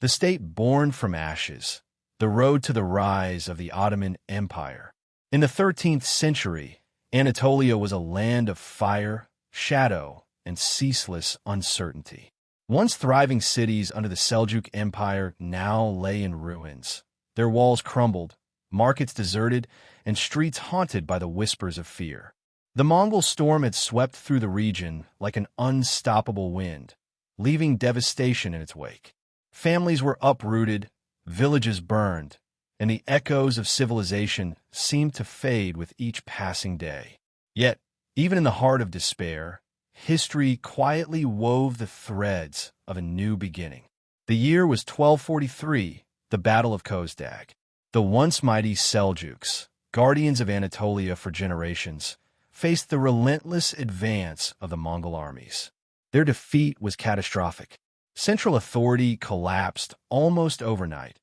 the state born from ashes, the road to the rise of the Ottoman Empire. In the 13th century, Anatolia was a land of fire, shadow, and ceaseless uncertainty. Once thriving cities under the Seljuk Empire now lay in ruins, their walls crumbled, markets deserted, and streets haunted by the whispers of fear. The Mongol storm had swept through the region like an unstoppable wind, leaving devastation in its wake. Families were uprooted, villages burned, and the echoes of civilization seemed to fade with each passing day. Yet, even in the heart of despair, history quietly wove the threads of a new beginning. The year was 1243, the Battle of Kozdag. The once mighty Seljuks, guardians of Anatolia for generations, faced the relentless advance of the Mongol armies. Their defeat was catastrophic. Central authority collapsed almost overnight,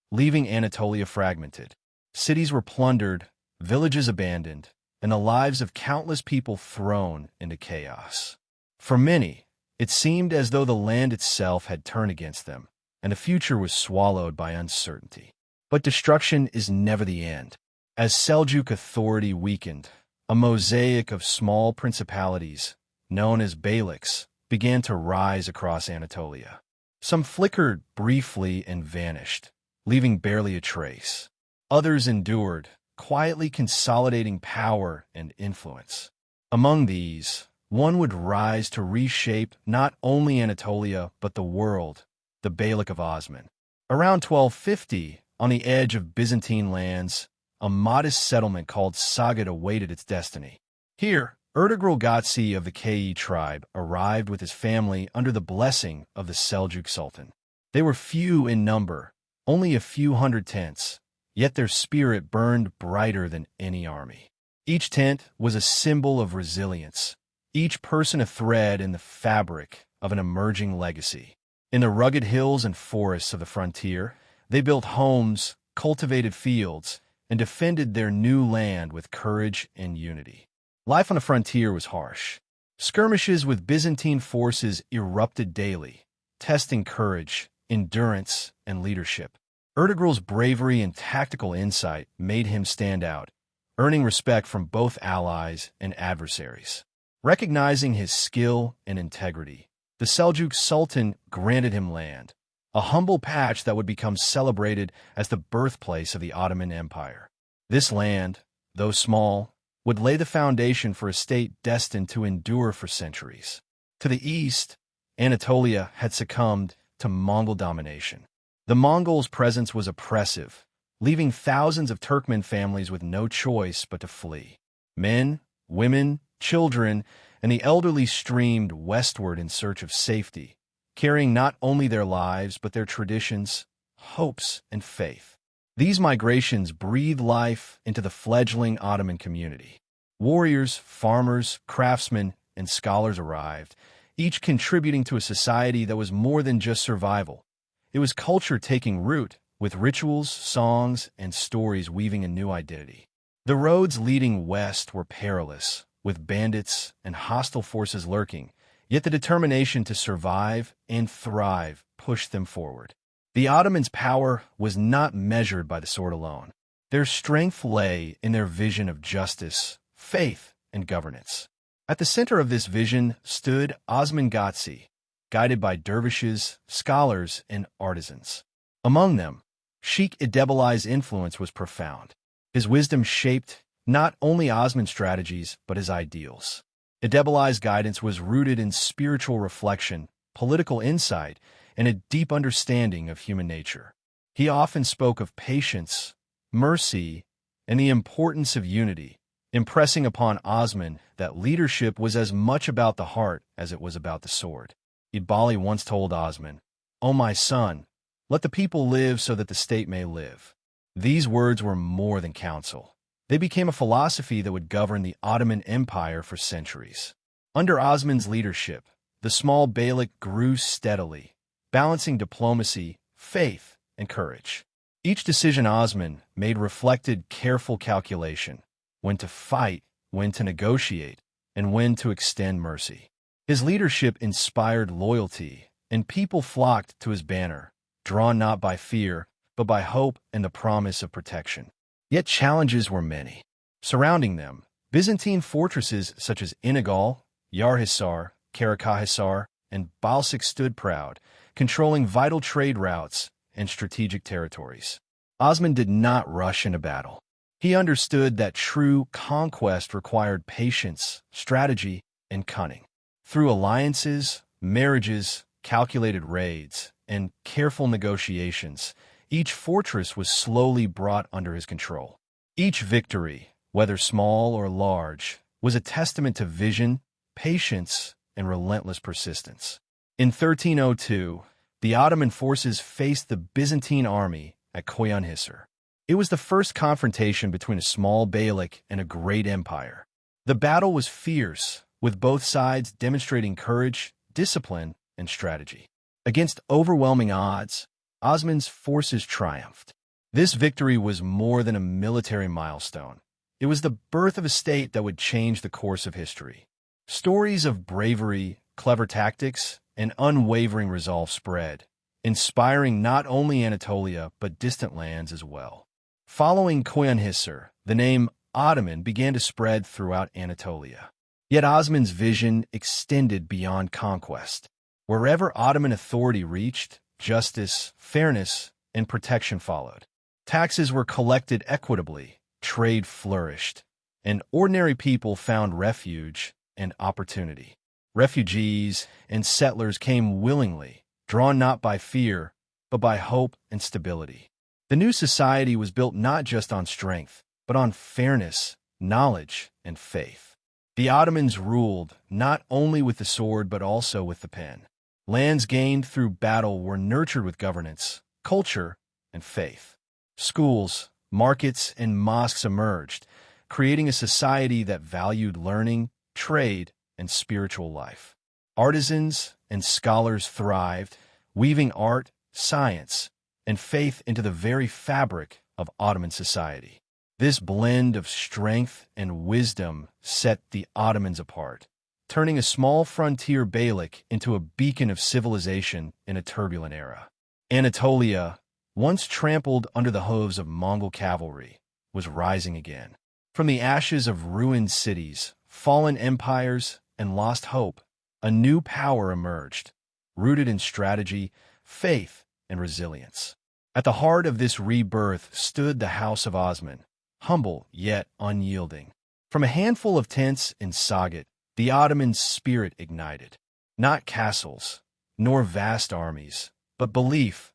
leaving Anatolia fragmented. Cities were plundered, villages abandoned, and the lives of countless people thrown into chaos. For many, it seemed as though the land itself had turned against them, and the future was swallowed by uncertainty. But destruction is never the end. As Seljuk authority weakened, a mosaic of small principalities, known as beyliks, began to rise across Anatolia. Some flickered briefly and vanished, leaving barely a trace. Others endured, quietly consolidating power and influence. Among these, one would rise to reshape not only Anatolia but the world, the Beylik of Osman. Around 1250, on the edge of Byzantine lands, a modest settlement called Sagad awaited its destiny. Here, Osman Gazi of the Ki tribe arrived with his family under the blessing of the Seljuk Sultan. They were few in number, only a few hundred tents, yet their spirit burned brighter than any army. Each tent was a symbol of resilience, each person a thread in the fabric of an emerging legacy. In the rugged hills and forests of the frontier, they built homes, cultivated fields, and defended their new land with courage and unity. Life on the frontier was harsh. Skirmishes with Byzantine forces erupted daily, testing courage, endurance, and leadership. Ertugrul's bravery and tactical insight made him stand out, earning respect from both allies and adversaries. Recognizing his skill and integrity, the Seljuk Sultan granted him land, a humble patch that would become celebrated as the birthplace of the Ottoman Empire. This land, though small, would lay the foundation for a state destined to endure for centuries. To the east, Anatolia had succumbed to Mongol domination. The Mongols' presence was oppressive, leaving thousands of Turkmen families with no choice but to flee. Men, women, children, and the elderly streamed westward in search of safety, carrying not only their lives but their traditions, hopes, and faith. These migrations breathed life into the fledgling Ottoman community. Warriors, farmers, craftsmen, and scholars arrived, each contributing to a society that was more than just survival. It was culture taking root, with rituals, songs, and stories weaving a new identity. The roads leading west were perilous, with bandits and hostile forces lurking, yet the determination to survive and thrive pushed them forward. The Ottomans' power was not measured by the sword alone. Their strength lay in their vision of justice, faith, and governance. At the center of this vision stood Osman Gazi, guided by dervishes, scholars, and artisans. Among them, Sheikh Idebali's influence was profound. His wisdom shaped not only Osman's strategies, but his ideals. Idebali's guidance was rooted in spiritual reflection, political insight, and a deep understanding of human nature. He often spoke of patience, mercy, and the importance of unity, impressing upon Osman that leadership was as much about the heart as it was about the sword. Idebali once told Osman, "O my son, let the people live so that the state may live." These words were more than counsel. They became a philosophy that would govern the Ottoman Empire for centuries. Under Osman's leadership, the small beylik grew steadily, balancing diplomacy, faith, and courage. Each decision Osman made reflected careful calculation, when to fight, when to negotiate, and when to extend mercy. His leadership inspired loyalty, and people flocked to his banner, drawn not by fear, but by hope and the promise of protection. Yet challenges were many. Surrounding them, Byzantine fortresses such as Inagal, Yarhisar, Karakahhisar, and Balsik stood proud, controlling vital trade routes and strategic territories. Osman did not rush into battle. He understood that true conquest required patience, strategy, and cunning. Through alliances, marriages, calculated raids, and careful negotiations, each fortress was slowly brought under his control. Each victory, whether small or large, was a testament to vision, patience, and relentless persistence. In 1302, the Ottoman forces faced the Byzantine army at Koyunhisar. It was the first confrontation between a small beylik and a great empire. The battle was fierce, with both sides demonstrating courage, discipline, and strategy. Against overwhelming odds, Osman's forces triumphed. This victory was more than a military milestone. It was the birth of a state that would change the course of history. Stories of bravery, clever tactics, and unwavering resolve spread, inspiring not only Anatolia but distant lands as well. Following Koyunhisar, the name Ottoman began to spread throughout Anatolia. Yet Osman's vision extended beyond conquest. Wherever Ottoman authority reached, justice, fairness, and protection followed. Taxes were collected equitably, trade flourished, and ordinary people found refuge and opportunity. Refugees and settlers came willingly, drawn not by fear, but by hope and stability. The new society was built not just on strength, but on fairness, knowledge, and faith. The Ottomans ruled not only with the sword but also with the pen. Lands gained through battle were nurtured with governance, culture, and faith. Schools, markets, and mosques emerged, creating a society that valued learning, trade, and spiritual life. Artisans and scholars thrived, weaving art, science, and faith into the very fabric of Ottoman society. This blend of strength and wisdom set the Ottomans apart, turning a small frontier beylik into a beacon of civilization in a turbulent era. Anatolia, once trampled under the hooves of Mongol cavalry, was rising again. From the ashes of ruined cities, fallen empires, and lost hope, a new power emerged, rooted in strategy, faith, and resilience. At the heart of this rebirth stood the House of Osman, humble yet unyielding. From a handful of tents in Sagat, the Ottoman spirit ignited. Not castles, nor vast armies, but belief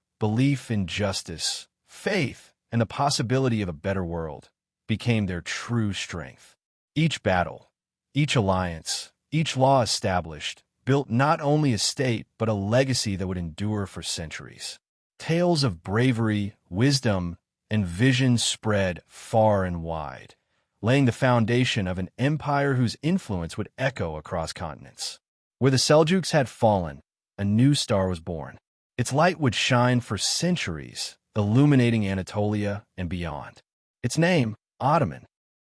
in justice, faith, and the possibility of a better world became their true strength. Each battle, each alliance, each law established, built not only a state but a legacy that would endure for centuries. Tales of bravery, wisdom, and vision spread far and wide, laying the foundation of an empire whose influence would echo across continents. Where the Seljuks had fallen, a new star was born. Its light would shine for centuries, illuminating Anatolia and beyond. Its name, Ottoman,